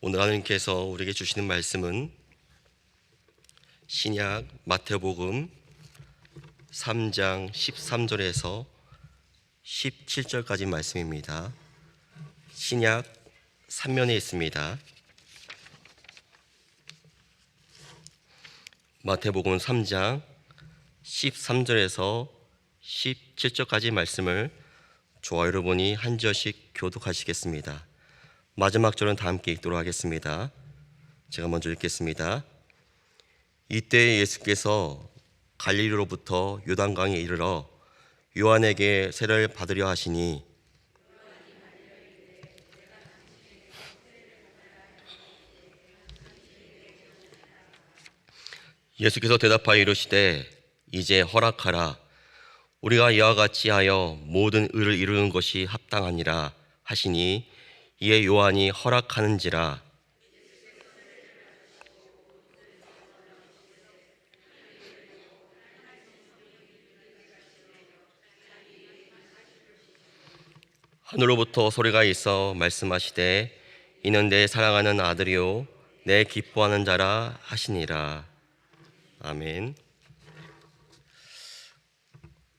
오늘 하나님께서 우리에게 주시는 말씀은 신약 마태복음 3장 13절에서 17절까지 말씀입니다. 신약 3면에 있습니다. 마태복음 3장 13절에서 17절까지 말씀을 저와 여러분이 한 절씩 교독하시겠습니다. 마지막 절은 다 함께 읽도록 하겠습니다. 제가 먼저 읽겠습니다. 이때 예수께서 갈릴리로부터 요단강에 이르러 요한에게 세례를 받으려 하시니 예수께서 대답하여 이르시되 이제 허락하라. 우리가 이와 같이 하여 모든 의를 이루는 것이 합당하니라 하시니 이에 요한이 허락하는지라. 하늘로부터 소리가 있어 말씀하시되 이는 내 사랑하는 아들이요 내 기뻐하는 자라 하시니라. 아멘.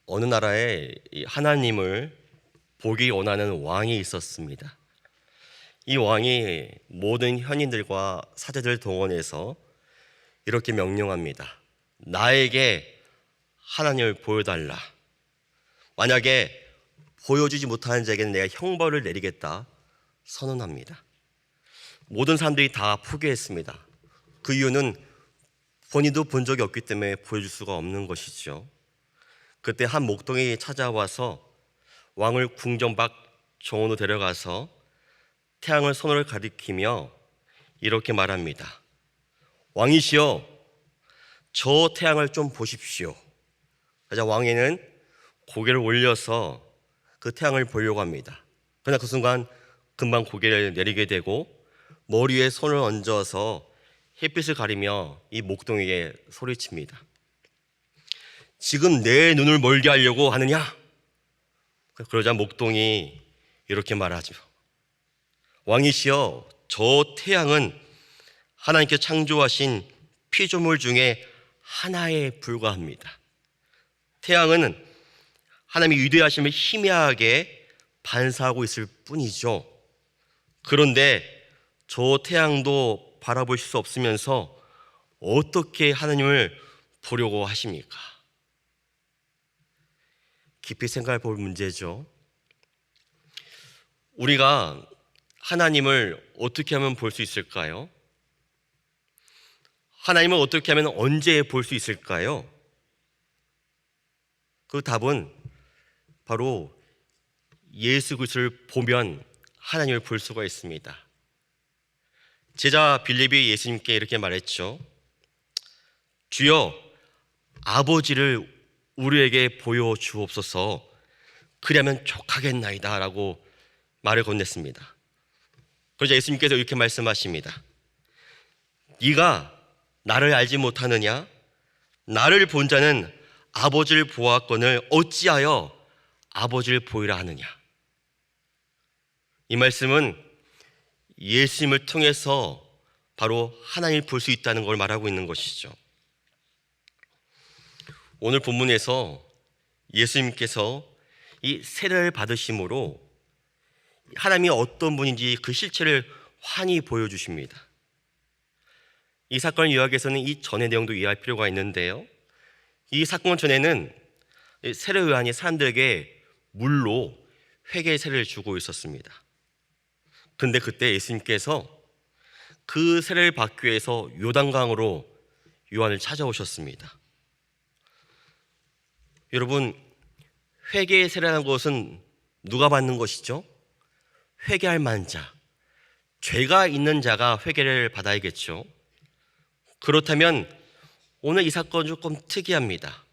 어느 나라에 하나님을 보기 원하는 왕이 있었습니다. 이 왕이 모든 현인들과 사제들 동원해서 이렇게 명령합니다. 나에게 하나님을 보여달라. 만약에 보여주지 못하는 자에게는 내가 형벌을 내리겠다 선언합니다. 모든 사람들이 다 포기했습니다. 그 이유는 본인도 본 적이 없기 때문에 보여줄 수가 없는 것이죠. 그때 한 목동이 찾아와서 왕을 궁전 밖 정원으로 데려가서 태양을 손으로 가리키며 이렇게 말합니다. 왕이시여, 저 태양을 좀 보십시오. 그러자 왕에는 고개를 올려서 그 태양을 보려고 합니다. 그러나 그 순간 금방 고개를 내리게 되고 머리 위에 손을 얹어서 햇빛을 가리며 이 목동에게 소리칩니다. 지금 내 눈을 멀게 하려고 하느냐? 그러자 목동이 이렇게 말하죠. 왕이시여, 저 태양은 하나님께 창조하신 피조물 중에 하나에 불과합니다. 태양은 하나님의 위대하심을 희미하게 반사하고 있을 뿐이죠. 그런데 저 태양도 바라볼 수 없으면서 어떻게 하나님을 보려고 하십니까? 깊이 생각해 볼 문제죠. 우리가 하나님을 어떻게 하면 볼 수 있을까요? 하나님을 어떻게 하면 언제 볼 수 있을까요? 그 답은 바로 예수 그리스도를 보면 하나님을 볼 수가 있습니다. 제자 빌립이 예수님께 이렇게 말했죠. 주여, 아버지를 우리에게 보여주옵소서. 그리하면 족하겠나이다 라고 말을 건넸습니다. 그러자 예수님께서 이렇게 말씀하십니다. 네가 나를 알지 못하느냐? 나를 본 자는 아버지를 보았거늘 어찌하여 아버지를 보이라 하느냐? 이 말씀은 예수님을 통해서 바로 하나님을 볼 수 있다는 걸 말하고 있는 것이죠. 오늘 본문에서 예수님께서 이 세례를 받으심으로 하나님이 어떤 분인지 그 실체를 환히 보여주십니다. 이 사건을 요약해서는 이 전의 내용도 이해할 필요가 있는데요. 이 사건 전에는 세례 요한이 사람들에게 물로 회개의 세례를 주고 있었습니다. 그런데 그때 예수님께서 그 세례를 받기 위해서 요단강으로 요한을 찾아오셨습니다. 여러분, 회개의 세례라는 것은 누가 받는 것이죠? 회개할 만한 자, 죄가 있는 자가 회개를 받아야겠죠. 그렇다면 오늘 이 사건은 조금 특이합니다.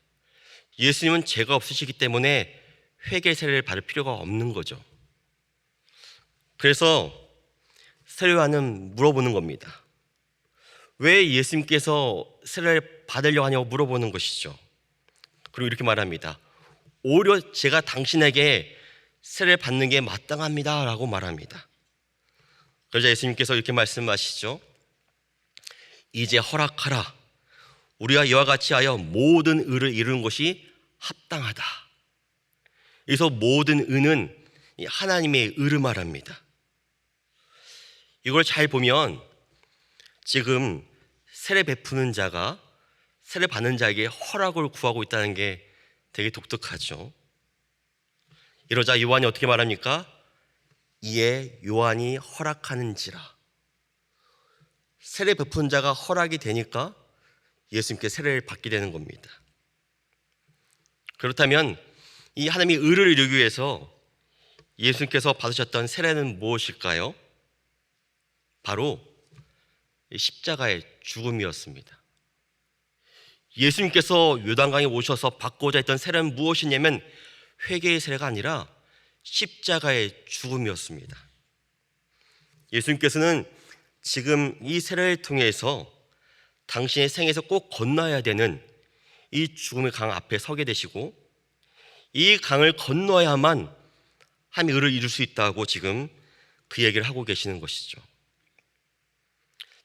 예수님은 죄가 없으시기 때문에 회개 세례를 받을 필요가 없는 거죠. 그래서 세례 요한은 물어보는 겁니다. 왜 예수님께서 세례를 받으려고 하냐고 물어보는 것이죠. 그리고 이렇게 말합니다. 오히려 제가 당신에게 세례를 받는 게 마땅합니다 라고 말합니다. 그러자 예수님께서 이렇게 말씀하시죠. 이제 허락하라. 우리가 이와 같이 하여 모든 의를 이루는 것이 합당하다. 여기서 모든 의는 하나님의 의를 말합니다. 이걸 잘 보면 지금 세례 베푸는 자가 세례 받는 자에게 허락을 구하고 있다는 게 되게 독특하죠. 이러자 요한이 어떻게 말합니까? 이에 요한이 허락하는지라. 세례 베푸는 자가 허락이 되니까 예수님께 세례를 받게 되는 겁니다. 그렇다면 이 하나님의 의를 이루기 위해서 예수님께서 받으셨던 세례는 무엇일까요? 바로 십자가의 죽음이었습니다. 예수님께서 요단강에 오셔서 받고자 했던 세례는 무엇이냐면 회개의 세례가 아니라 십자가의 죽음이었습니다. 예수님께서는 지금 이 세례를 통해서 당신의 생에서 꼭 건너야 되는 이 죽음의 강 앞에 서게 되시고 이 강을 건너야만 하나님의 의를 이룰 수 있다고 지금 그 얘기를 하고 계시는 것이죠.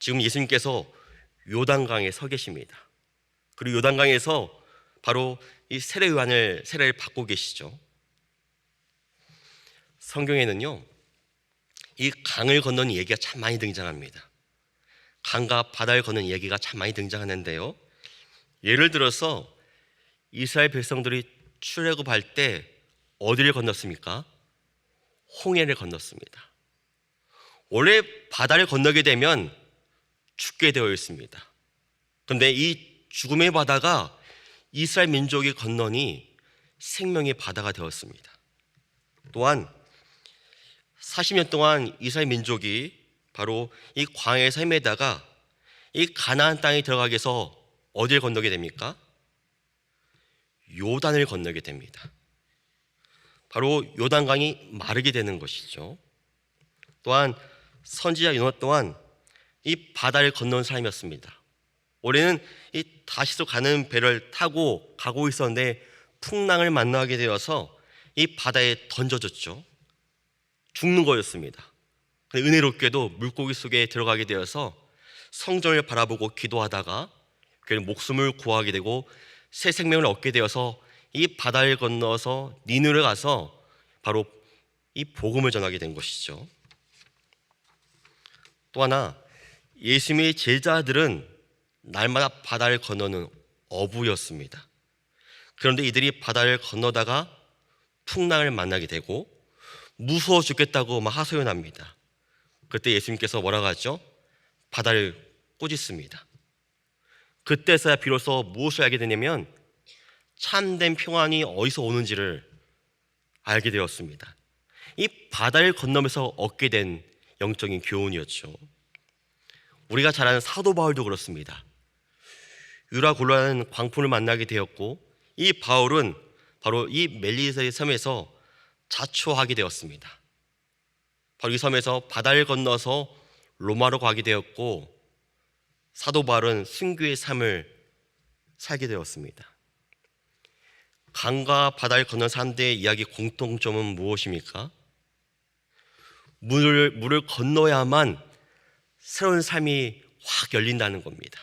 지금 예수님께서 요단강에 서 계십니다. 그리고 요단강에서 바로 이 세례 요한을 세례를 받고 계시죠. 성경에는요, 이 강을 건너는 얘기가 참 많이 등장합니다. 강과 바다를 건너는 얘기가 참 많이 등장하는데요, 예를 들어서 이스라엘 백성들이 출애굽할 때 어디를 건넜습니까? 홍해를 건넜습니다. 원래 바다를 건너게 되면 죽게 되어 있습니다. 그런데 이 죽음의 바다가 이스라엘 민족이 건너니 생명의 바다가 되었습니다. 또한 40년 동안 이스라엘 민족이 바로 이 광야에서 헤매다가 이 가나안 땅에 들어가기 위해서 어디를 건너게 됩니까? 요단을 건너게 됩니다. 바로 요단강이 마르게 되는 것이죠. 또한 선지자 요나 또한 이 바다를 건넌 사람이었습니다. 올해는 이 다시로 가는 배를 타고 가고 있었는데 풍랑을 만나게 되어서 이 바다에 던져졌죠. 죽는 거였습니다. 은혜롭게도 물고기 속에 들어가게 되어서 성전을 바라보고 기도하다가 목숨을 구하게 되고 새 생명을 얻게 되어서 이 바다를 건너서 니느웨에 가서 바로 이 복음을 전하게 된 것이죠. 또 하나, 예수님의 제자들은 날마다 바다를 건너는 어부였습니다. 그런데 이들이 바다를 건너다가 풍랑을 만나게 되고 무서워 죽겠다고 막 하소연합니다. 그때 예수님께서 뭐라고 하죠? 바다를 꾸짖습니다. 그때서야 비로소 무엇을 알게 되냐면 참된 평안이 어디서 오는지를 알게 되었습니다. 이 바다를 건너면서 얻게 된 영적인 교훈이었죠. 우리가 잘 아는 사도 바울도 그렇습니다. 유라굴라는 광풍을 만나게 되었고 이 바울은 바로 이 멜리세의 섬에서 자초하게 되었습니다. 바로 이 섬에서 바다를 건너서 로마로 가게 되었고 사도 바울은 순교의 삶을 살게 되었습니다. 강과 바다를 건넌 사람들의 이야기 공통점은 무엇입니까? 물을 건너야만 새로운 삶이 확 열린다는 겁니다.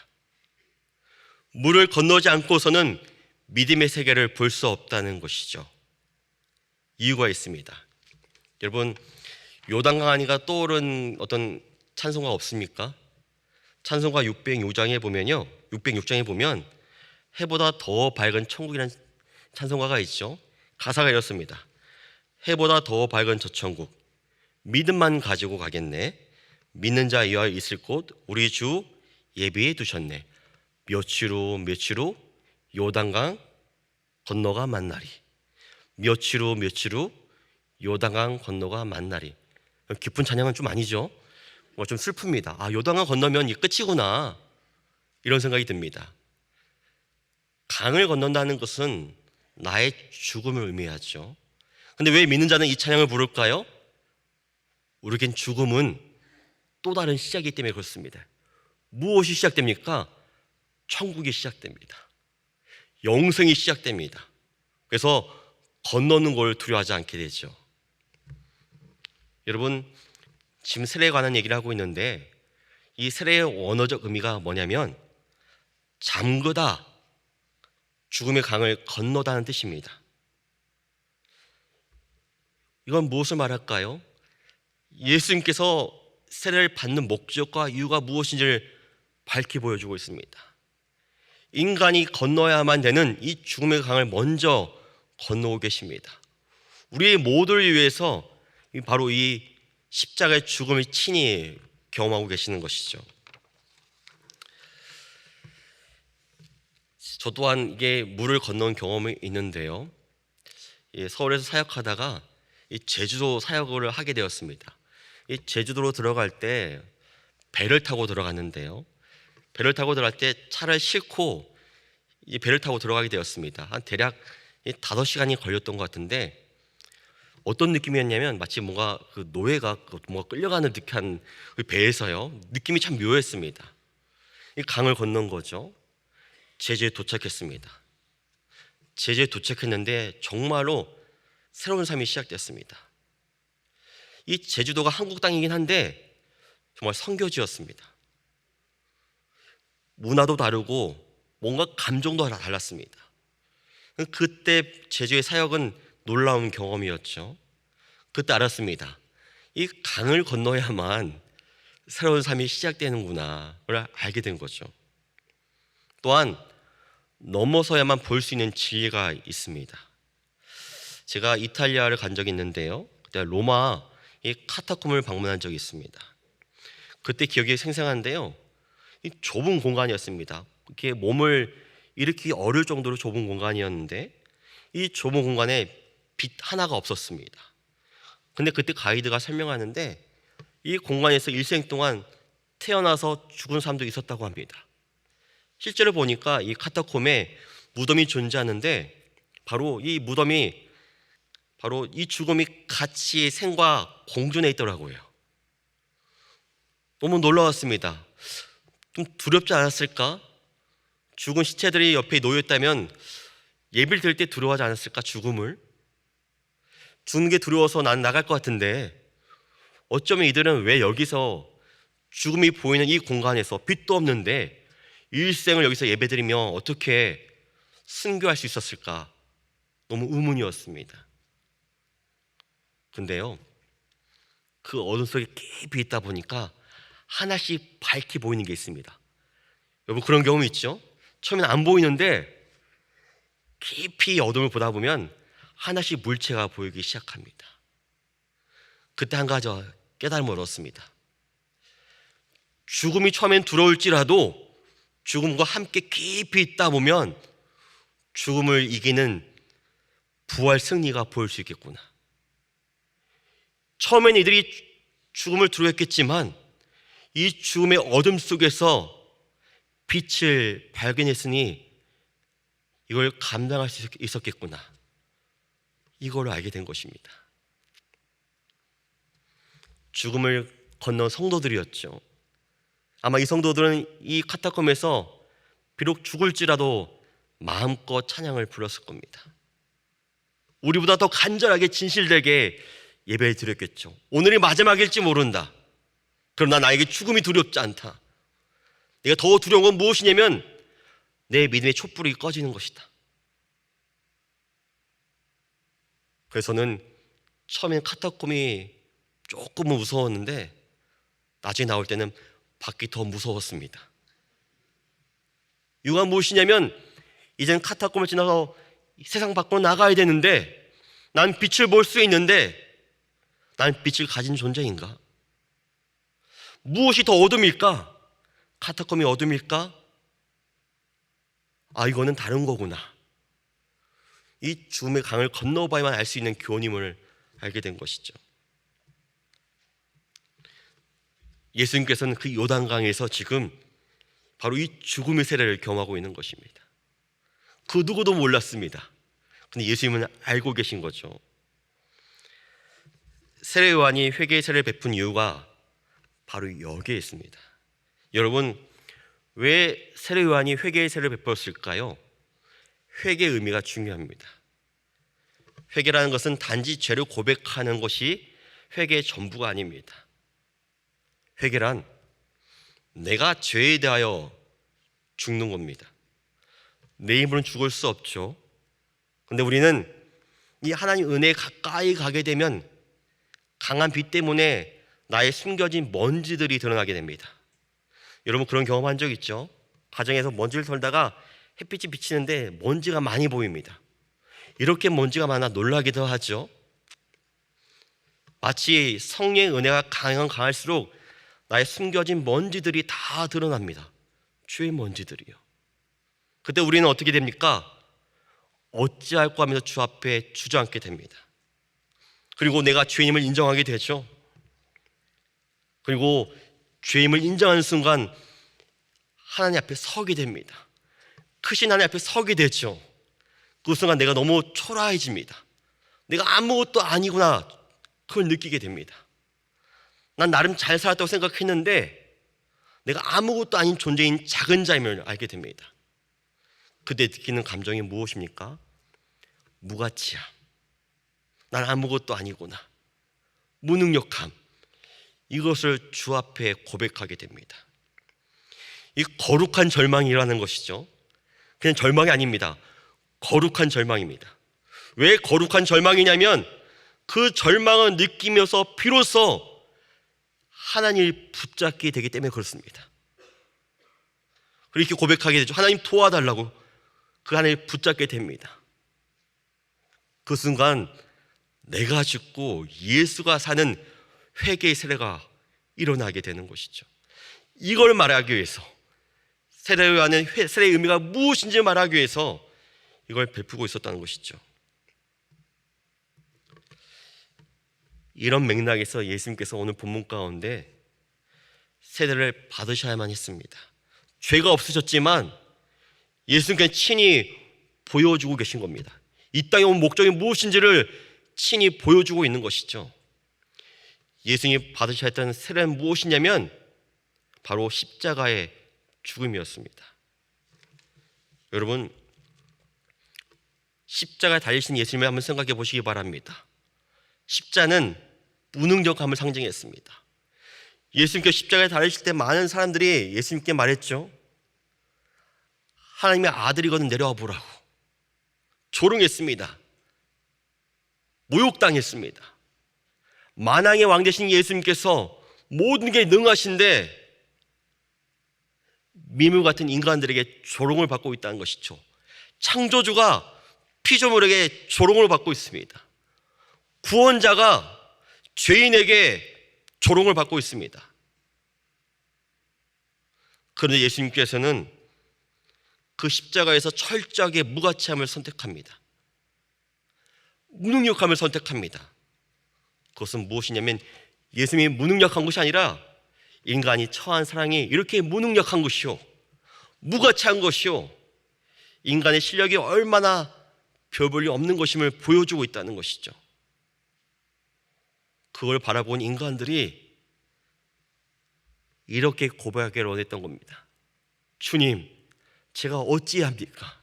물을 건너지 않고서는 믿음의 세계를 볼 수 없다는 것이죠. 이유가 있습니다. 여러분, 요단강 하니까 떠오른 어떤 찬송가 없습니까? 찬송가 606장에 보면요, 606장에 보면 해보다 더 밝은 천국이라는 찬송가가 있죠. 가사가 이렇습니다. 해보다 더 밝은 저 천국, 믿음만 가지고 가겠네. 믿는 자 이와 있을 곳 우리 주 예비해 두셨네. 며칠 후 요단강 건너가 만나리. 며칠 후 요단강 건너가 만나리. 깊은 찬양은 좀 아니죠. 좀 슬픕니다. 아, 요단강 건너면 이 끝이구나, 이런 생각이 듭니다. 강을 건넌다는 것은 나의 죽음을 의미하죠. 근데 왜 믿는 자는 이 찬양을 부를까요? 우리에겐 죽음은 또 다른 시작이기 때문에 그렇습니다. 무엇이 시작됩니까? 천국이 시작됩니다. 영생이 시작됩니다. 그래서 건너는 걸 두려워하지 않게 되죠. 여러분, 지금 세례에 관한 얘기를 하고 있는데 이 세례의 원어적 의미가 뭐냐면 잠그다, 죽음의 강을 건너다는 뜻입니다. 이건 무엇을 말할까요? 예수님께서 세례를 받는 목적과 이유가 무엇인지를 밝히 보여주고 있습니다. 인간이 건너야만 되는 이 죽음의 강을 먼저 건너고 계십니다. 우리 모두를 위해서 바로 이 십자가의 죽음을 친히 경험하고 계시는 것이죠. 저 또한 이게 물을 건너온 경험이 있는데요. 서울에서 사역하다가 이 제주도 사역을 하게 되었습니다. 이 제주도로 들어갈 때 배를 타고 들어갔는데요. 배를 타고 들어갈 때 차를 싣고 이 배를 타고 들어가게 되었습니다. 한 대략 5시간이 걸렸던 것 같은데 어떤 느낌이었냐면 마치 뭔가 그 노예가 뭔가 끌려가는 듯한 그 배에서요. 느낌이 참 묘했습니다. 이 강을 건넌 거죠. 제주에 도착했습니다. 제주에 도착했는데 정말로 새로운 삶이 시작됐습니다. 이 제주도가 한국 땅이긴 한데 정말 선교지였습니다. 문화도 다르고 뭔가 감정도 달랐습니다. 그때 제주의 사역은 놀라운 경험이었죠. 그때 알았습니다. 이 강을 건너야만 새로운 삶이 시작되는구나를 알게 된 거죠. 또한 넘어서야만 볼 수 있는 진리가 있습니다. 제가 이탈리아를 간 적이 있는데요. 그때 로마 이 카타콤을 방문한 적이 있습니다. 그때 기억이 생생한데요. 이 좁은 공간이었습니다. 이렇게 몸을 일으키기 어려울 정도로 좁은 공간이었는데 이 좁은 공간에 빛 하나가 없었습니다. 근데 그때 가이드가 설명하는데 이 공간에서 일생 동안 태어나서 죽은 사람도 있었다고 합니다. 실제로 보니까 이 카타콤에 무덤이 존재하는데 바로 이 무덤이 바로 이 죽음이 같이 생과 공존해 있더라고요. 너무 놀라웠습니다. 좀 두렵지 않았을까? 죽은 시체들이 옆에 놓여있다면 예비를 드릴 때 두려워하지 않았을까? 죽음을 죽는 게 두려워서 난 나갈 것 같은데 어쩌면 이들은 왜 여기서 죽음이 보이는 이 공간에서 빛도 없는데 일생을 여기서 예배드리며 어떻게 순교할 수 있었을까? 너무 의문이었습니다. 근데요, 그 어둠 속에 깊이 있다 보니까 하나씩 밝게 보이는 게 있습니다. 여러분 그런 경험 있죠? 처음에는 안 보이는데 깊이 어둠을 보다 보면 하나씩 물체가 보이기 시작합니다. 그때 한 가지 깨달음을 얻었습니다. 죽음이 처음엔 두려울지라도 죽음과 함께 깊이 있다 보면 죽음을 이기는 부활 승리가 보일 수 있겠구나. 처음엔 이들이 죽음을 두려워했겠지만 이 죽음의 어둠 속에서 빛을 발견했으니 이걸 감당할 수 있었겠구나. 이걸 알게 된 것입니다. 죽음을 건넌 성도들이었죠. 아마 이 성도들은 이 카타콤에서 비록 죽을지라도 마음껏 찬양을 불렀을 겁니다. 우리보다 더 간절하게 진실되게 예배를 드렸겠죠. 오늘이 마지막일지 모른다. 그러나 나에게 죽음이 두렵지 않다. 내가 더 두려운 건 무엇이냐면 내 믿음의 촛불이 꺼지는 것이다. 그래서 저는 처음엔 카타콤이 조금은 무서웠는데 나중에 나올 때는 밖이 더 무서웠습니다. 이유가 무엇이냐면 이제는 카타콤을 지나서 세상 밖으로 나가야 되는데 난 빛을 볼 수 있는데 난 빛을 가진 존재인가? 무엇이 더 어둠일까? 카타콤이 어둠일까? 아, 이거는 다른 거구나. 이 죽음의 강을 건너봐야만 알 수 있는 교훈임을 알게 된 것이죠. 예수님께서는 그 요단강에서 지금 바로 이 죽음의 세례를 경험하고 있는 것입니다. 그 누구도 몰랐습니다. 근데 예수님은 알고 계신 거죠. 세례 요한이 회개의 세례를 베푼 이유가 바로 여기에 있습니다. 여러분, 왜 세례 요한이 회개의 세례를 베풀었을까요? 회개의 의미가 중요합니다. 회개라는 것은 단지 죄를 고백하는 것이 회개의 전부가 아닙니다. 회개란 내가 죄에 대하여 죽는 겁니다. 내 힘으로는 죽을 수 없죠. 근데 우리는 이 하나님 은혜에 가까이 가게 되면 강한 빛 때문에 나의 숨겨진 먼지들이 드러나게 됩니다. 여러분 그런 경험한 적 있죠? 가정에서 먼지를 털다가 햇빛이 비치는데 먼지가 많이 보입니다. 이렇게 먼지가 많아 놀라기도 하죠. 마치 성령의 은혜가 강할수록 나의 숨겨진 먼지들이 다 드러납니다. 죄의 먼지들이요. 그때 우리는 어떻게 됩니까? 어찌할꼬 하면서 주 앞에 주저앉게 됩니다. 그리고 내가 죄임을 인정하게 되죠. 그리고 죄임을 인정하는 순간 하나님 앞에 서게 됩니다. 크신 하나님 앞에 서게 되죠. 그 순간 내가 너무 초라해집니다. 내가 아무것도 아니구나, 그걸 느끼게 됩니다. 난 나름 잘 살았다고 생각했는데 내가 아무것도 아닌 존재인 작은 자임을 알게 됩니다. 그때 느끼는 감정이 무엇입니까? 무가치함. 난 아무것도 아니구나. 무능력함. 이것을 주 앞에 고백하게 됩니다. 이 거룩한 절망이라는 것이죠. 그냥 절망이 아닙니다. 거룩한 절망입니다. 왜 거룩한 절망이냐면 그 절망을 느끼면서 비로소 하나님을 붙잡게 되기 때문에 그렇습니다. 그렇게 고백하게 되죠. 하나님 도와달라고 그 하나님을 붙잡게 됩니다. 그 순간 내가 죽고 예수가 사는 회개의 세례가 일어나게 되는 것이죠. 이걸 말하기 위해서 세례를 하는 세례의 의미가 무엇인지 말하기 위해서 이걸 베푸고 있었다는 것이죠. 이런 맥락에서 예수님께서 오늘 본문 가운데 세례를 받으셔야만 했습니다. 죄가 없으셨지만 예수님께서 친히 보여주고 계신 겁니다. 이 땅에 온 목적이 무엇인지를 친히 보여주고 있는 것이죠. 예수님이 받으셔야 했던 세례는 무엇이냐면 바로 십자가의 죽음이었습니다. 여러분, 십자가에 달리신 예수님을 한번 생각해 보시기 바랍니다. 십자는 무능력함을 상징했습니다. 예수님께서 십자가에 달리실 때 많은 사람들이 예수님께 말했죠. 하나님의 아들이거든 내려와 보라고. 조롱했습니다. 모욕당했습니다. 만왕의 왕 되신 예수님께서 모든 게 능하신데 미물 같은 인간들에게 조롱을 받고 있다는 것이죠. 창조주가 피조물에게 조롱을 받고 있습니다. 구원자가 죄인에게 조롱을 받고 있습니다. 그런데 예수님께서는 그 십자가에서 철저하게 무가치함을 선택합니다. 무능력함을 선택합니다. 그것은 무엇이냐면 예수님이 무능력한 것이 아니라 인간이 처한 상황이 이렇게 무능력한 것이요, 무가치한 것이요, 인간의 실력이 얼마나 별 볼일 없는 것임을 보여주고 있다는 것이죠. 그걸 바라본 인간들이 이렇게 고백하기를 원했던 겁니다. 주님, 제가 어찌합니까?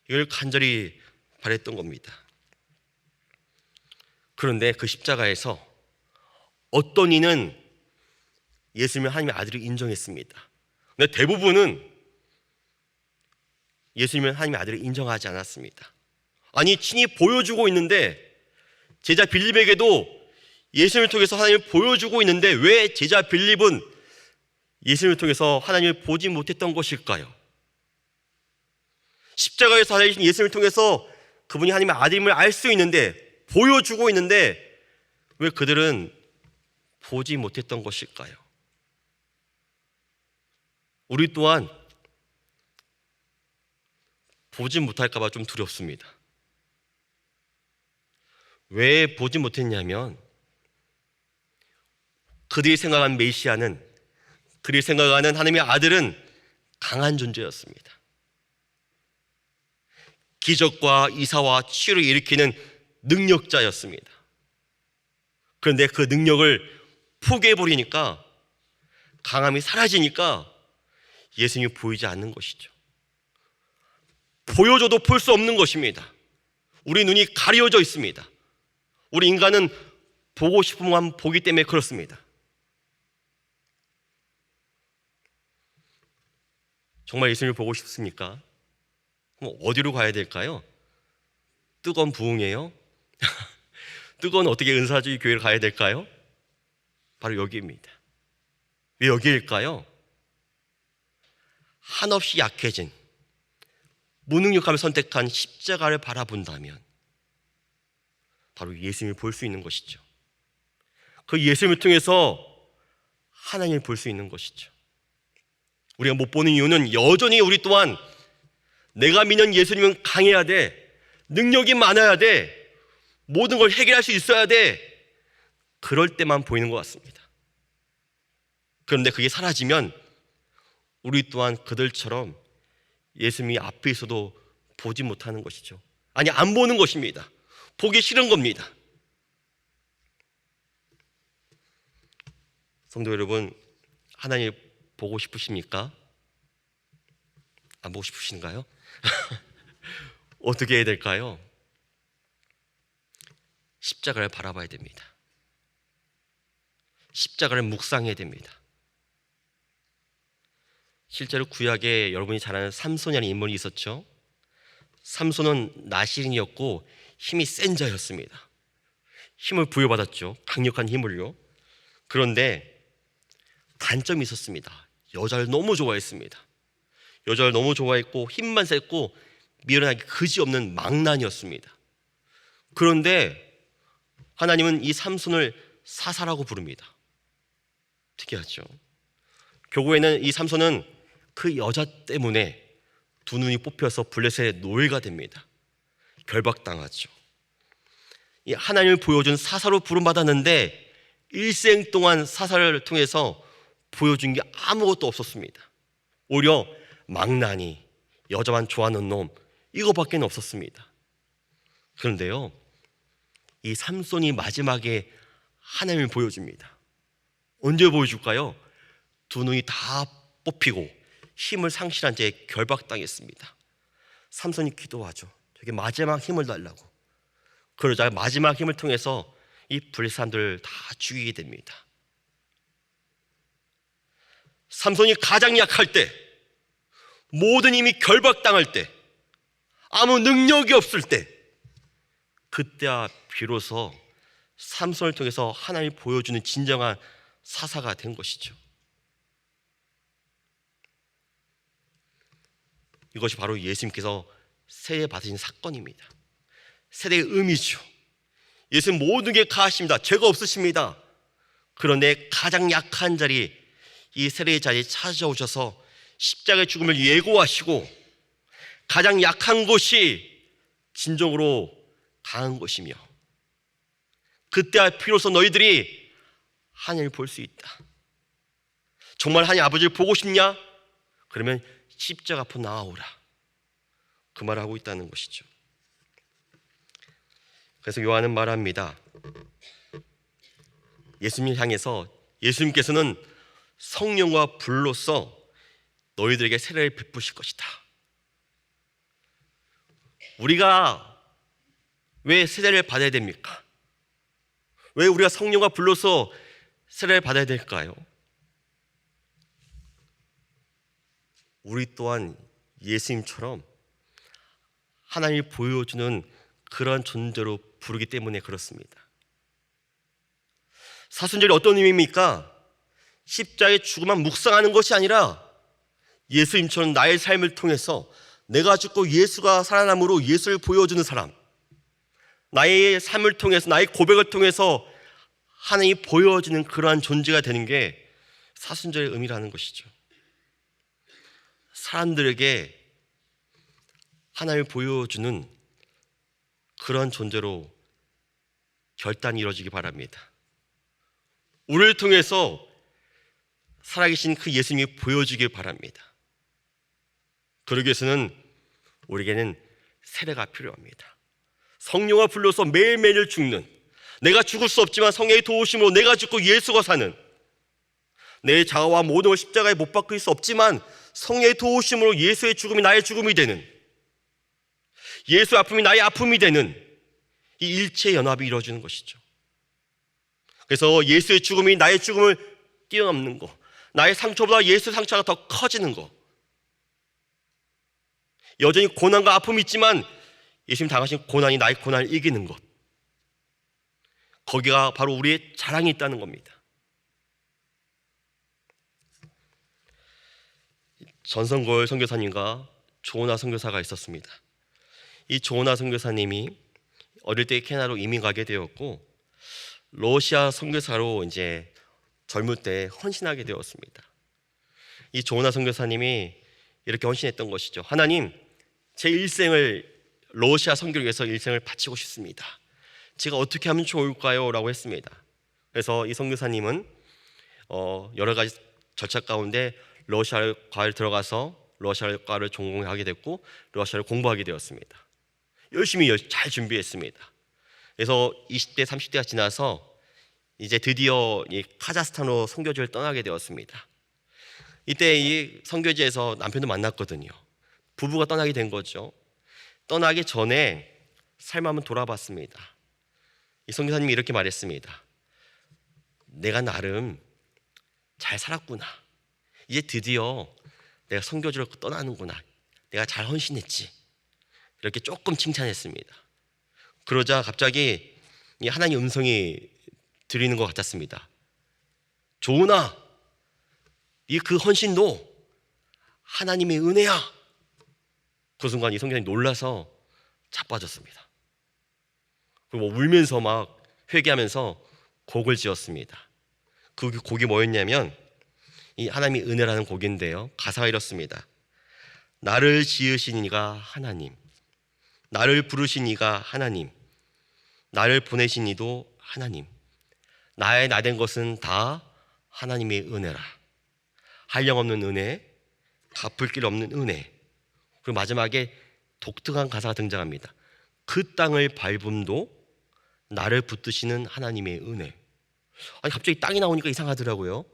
이걸 간절히 바랬던 겁니다. 그런데 그 십자가에서 어떤 이는 예수님을 하나님의 아들을 인정했습니다. 근데 대부분은 예수님을 하나님의 아들을 인정하지 않았습니다. 아니, 친히 보여주고 있는데, 제자 빌립에게도 예수님을 통해서 하나님을 보여주고 있는데 왜 제자 빌립은 예수님을 통해서 하나님을 보지 못했던 것일까요? 십자가에서 살아계신 예수님을 통해서 그분이 하나님의 아들임을 알 수 있는데, 보여주고 있는데 왜 그들은 보지 못했던 것일까요? 우리 또한 보지 못할까 봐 좀 두렵습니다. 왜 보지 못했냐면 그들이 생각한 메시아는, 그들이 생각하는 하나님의 아들은 강한 존재였습니다. 기적과 이사와 치유를 일으키는 능력자였습니다. 그런데 그 능력을 포기해버리니까, 강함이 사라지니까 예수님이 보이지 않는 것이죠. 보여줘도 볼 수 없는 것입니다. 우리 눈이 가려져 있습니다. 우리 인간은 보고 싶으면 보기 때문에 그렇습니다. 정말 예수님을 보고 싶습니까? 그럼 어디로 가야 될까요? 뜨거운 부흥이에요? 뜨거운 어떻게 은사주의 교회를 가야 될까요? 바로 여기입니다. 왜 여기일까요? 한없이 약해진, 무능력함을 선택한 십자가를 바라본다면 바로 예수님을 볼 수 있는 것이죠. 그 예수님을 통해서 하나님을 볼 수 있는 것이죠. 우리가 못 보는 이유는 여전히 우리 또한 내가 믿는 예수님은 강해야 돼, 능력이 많아야 돼, 모든 걸 해결할 수 있어야 돼, 그럴 때만 보이는 것 같습니다. 그런데 그게 사라지면 우리 또한 그들처럼 예수님이 앞에 있어도 보지 못하는 것이죠. 아니, 안 보는 것입니다. 보기 싫은 겁니다. 성도 여러분, 하나님 보고 싶으십니까? 안 보고 싶으신가요? 어떻게 해야 될까요? 십자가를 바라봐야 됩니다. 십자가를 묵상해야 됩니다. 실제로 구약에 여러분이 잘 아는 삼손이라는 인물이 있었죠. 삼손은 나실인이었고 힘이 센 자였습니다. 힘을 부여받았죠. 강력한 힘을요. 그런데 단점이 있었습니다. 여자를 너무 좋아했습니다. 여자를 너무 좋아했고 힘만 셌고 미련하기 그지없는 망난이었습니다. 그런데 하나님은 이 삼손을 사사라고 부릅니다. 특이하죠. 결국에는 이 삼손은 그 여자 때문에 두 눈이 뽑혀서 블레셋의 노예가 됩니다. 결박당하죠. 이 하나님을 보여준 사사로 부름받았는데 일생 동안 사사를 통해서 보여준 게 아무것도 없었습니다. 오히려 망나니, 여자만 좋아하는 놈, 이거밖에 없었습니다. 그런데요, 이 삼손이 마지막에 하나님을 보여줍니다. 언제 보여줄까요? 두 눈이 다 뽑히고 힘을 상실한 채 결박당했습니다. 삼손이 기도하죠. 저게 마지막 힘을 달라고. 그러자 마지막 힘을 통해서 이 블레셋 사람들을 다 죽이게 됩니다. 삼손이 가장 약할 때, 모든 힘이 결박당할 때, 아무 능력이 없을 때, 그때야 비로소 삼손을 통해서 하나님이 보여주는 진정한 사사가 된 것이죠. 이것이 바로 예수님께서 세례 받으신 사건입니다. 세례의 의미죠. 예수님 모든 게 가하십니다. 죄가 없으십니다. 그런데 가장 약한 자리, 이 세례의 자리에 찾아오셔서 십자가의 죽음을 예고하시고 가장 약한 곳이 진정으로 강한 것이며 그때야 비로소 너희들이 하나님을 볼 수 있다. 정말 하나님 아버지를 보고 싶냐? 그러면 십자가 앞으로 나아오라. 그 말을 하고 있다는 것이죠. 그래서 요한은 말합니다. 예수님을 향해서 예수님께서는 성령과 불로써 너희들에게 세례를 베푸실 것이다. 우리가 왜 세례를 받아야 됩니까? 왜 우리가 성령과 불로써 세례를 받아야 될까요? 우리 또한 예수님처럼 하나님이 보여주는 그런 존재로 부르기 때문에 그렇습니다. 사순절이 어떤 의미입니까? 십자가의 죽음만 묵상하는 것이 아니라 예수님처럼 나의 삶을 통해서 내가 죽고 예수가 살아남으로 예수를 보여주는 사람, 나의 삶을 통해서, 나의 고백을 통해서 하나님이 보여지는 그러한 존재가 되는 게 사순절의 의미라는 것이죠. 사람들에게 하나님을 보여주는 그런 존재로 결단이 이루어지기 바랍니다. 우리를 통해서 살아계신 그 예수님이 보여주길 바랍니다. 그러기 위해서는 우리에게는 세례가 필요합니다. 성령과 불러서 매일매일 죽는, 내가 죽을 수 없지만 성령의 도우심으로 내가 죽고 예수가 사는, 내 자아와 모든 걸 십자가에 못 박힐 수 없지만 성령의 도우심으로 예수의 죽음이 나의 죽음이 되는, 예수의 아픔이 나의 아픔이 되는 이 일체 연합이 이루어지는 것이죠. 그래서 예수의 죽음이 나의 죽음을 뛰어넘는 거, 나의 상처보다 예수의 상처가 더 커지는 거, 여전히 고난과 아픔이 있지만 예수님 당하신 고난이 나의 고난을 이기는 것, 거기가 바로 우리의 자랑이 있다는 겁니다. 전성걸 선교사님과 조나 선교사가 있었습니다. 이 조나 선교사님이 어릴 때 캐나다로 이민 가게 되었고 러시아 선교사로 이제 젊을 때 헌신하게 되었습니다. 이 조나 선교사님이 이렇게 헌신했던 것이죠. 하나님, 제 일생을 러시아 선교를 위해서 일생을 바치고 싶습니다. 제가 어떻게 하면 좋을까요? 라고 했습니다. 그래서 이 선교사님은 여러 가지 절차 가운데 러시아과를 들어가서 러시아과를 전공하게 됐고 러시아를 공부하게 되었습니다. 열심히 잘 준비했습니다. 그래서 20대 30대가 지나서 이제 드디어 이 카자흐스탄으로 선교지를 떠나게 되었습니다. 이때 이 선교지에서 남편도 만났거든요. 부부가 떠나게 된 거죠. 떠나기 전에 삶 한번 돌아봤습니다. 이 선교사님이 이렇게 말했습니다. 내가 나름 잘 살았구나. 이제 드디어 내가 선교지로 떠나는구나. 내가 잘 헌신했지. 이렇게 조금 칭찬했습니다. 그러자 갑자기 이 하나님 음성이 들리는 것 같았습니다. 조은아, 이 그 헌신도 하나님의 은혜야. 그 순간 이 선교사님이 놀라서 자빠졌습니다. 그리고 울면서 막 회개하면서 곡을 지었습니다. 그 곡이 뭐였냐면 이 하나님의 은혜라는 곡인데요, 가사가 이렇습니다. 나를 지으신 이가 하나님, 나를 부르신 이가 하나님, 나를 보내신 이도 하나님, 나의 나 된 것은 다 하나님의 은혜라. 한량없는 은혜, 갚을 길 없는 은혜. 그리고 마지막에 독특한 가사가 등장합니다. 그 땅을 밟음도 나를 붙드시는 하나님의 은혜. 아니, 갑자기 땅이 나오니까 이상하더라고요.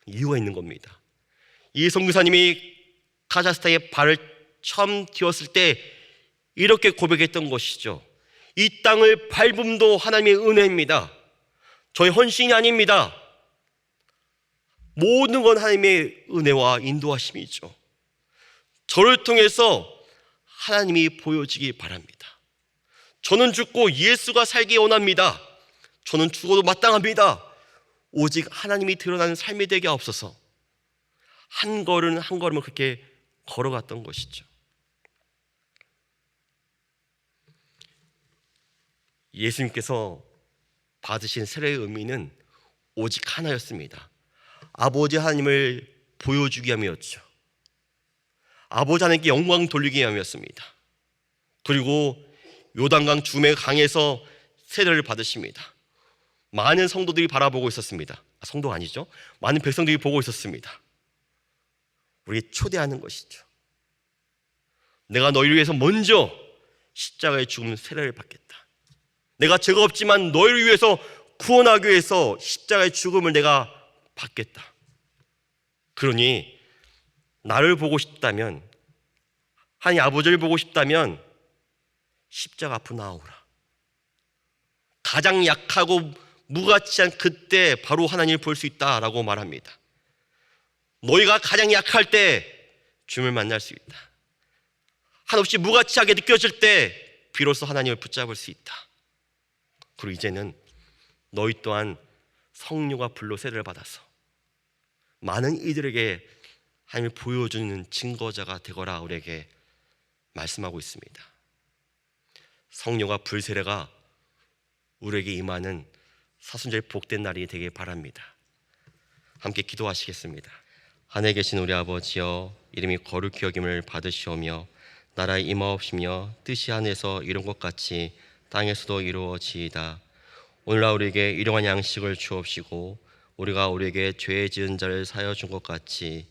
이유가 있는 겁니다. 이 선교사님이 카자흐스탄에 발을 처음 띄웠을 때 이렇게 고백했던 것이죠. 이 땅을 밟음도 하나님의 은혜입니다. 저의 헌신이 아닙니다. 모든 건 하나님의 은혜와 인도하심이죠. 저를 통해서 하나님이 보여지기 바랍니다. 저는 죽고 예수가 살기 원합니다. 저는 죽어도 마땅합니다. 오직 하나님이 드러나는 삶이 되게 하옵소서. 한 걸음 한 걸음을 그렇게 걸어갔던 것이죠. 예수님께서 받으신 세례의 의미는 오직 하나였습니다. 아버지 하나님을 보여주기 위함이었죠. 아버지 하나님께 영광 돌리기 위함이었습니다. 그리고 요단강 주매 강에서 세례를 받으십니다. 많은 성도들이 바라보고 있었습니다. 성도가 아니죠. 많은 백성들이 보고 있었습니다. 우리 초대하는 것이죠. 내가 너희를 위해서 먼저 십자가에 죽은 세례를 받겠다. 내가 죄가 없지만 너희를 위해서 구원하기 위해서 십자가의 죽음을 내가 받겠다. 그러니 나를 보고 싶다면, 하나님 아버지를 보고 싶다면 십자가 앞으로 나오라. 가장 약하고 무가치한 그때 바로 하나님을 볼 수 있다라고 말합니다. 너희가 가장 약할 때 주님을 만날 수 있다. 한없이 무가치하게 느껴질 때 비로소 하나님을 붙잡을 수 있다. 그리고 이제는 너희 또한 성령과 불로 세례를 받아서 많은 이들에게 하나님을 보여주는 증거자가 되거라 우리에게 말씀하고 있습니다. 성령과 불 세례가 우리에게 임하는 사순절 복된 날이 되길 바랍니다. 함께 기도하시겠습니다. 하늘에 계신 우리 아버지여, 이름이 거룩히 여김을 받으시오며 나라의 임하옵시며 뜻이 하늘에서 이룬 것 같이 땅에서도 이루어지이다. 오늘날 우리에게 일용할 양식을 주옵시고 우리가 우리에게 죄 지은 자를 사하여 준 것 같이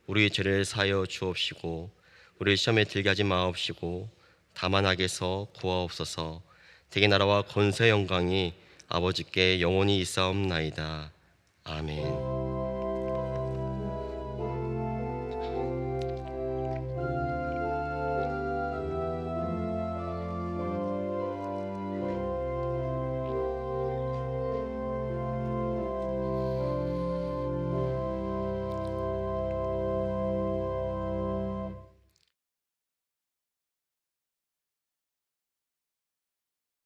우리 죄를 사하여 주옵시고 우리 시험에 들게 하지 마옵시고 다만 악에서 구하옵소서. 대개 나라와 권세 영광이 아버지께 영원히 있사옵나이다. 아멘.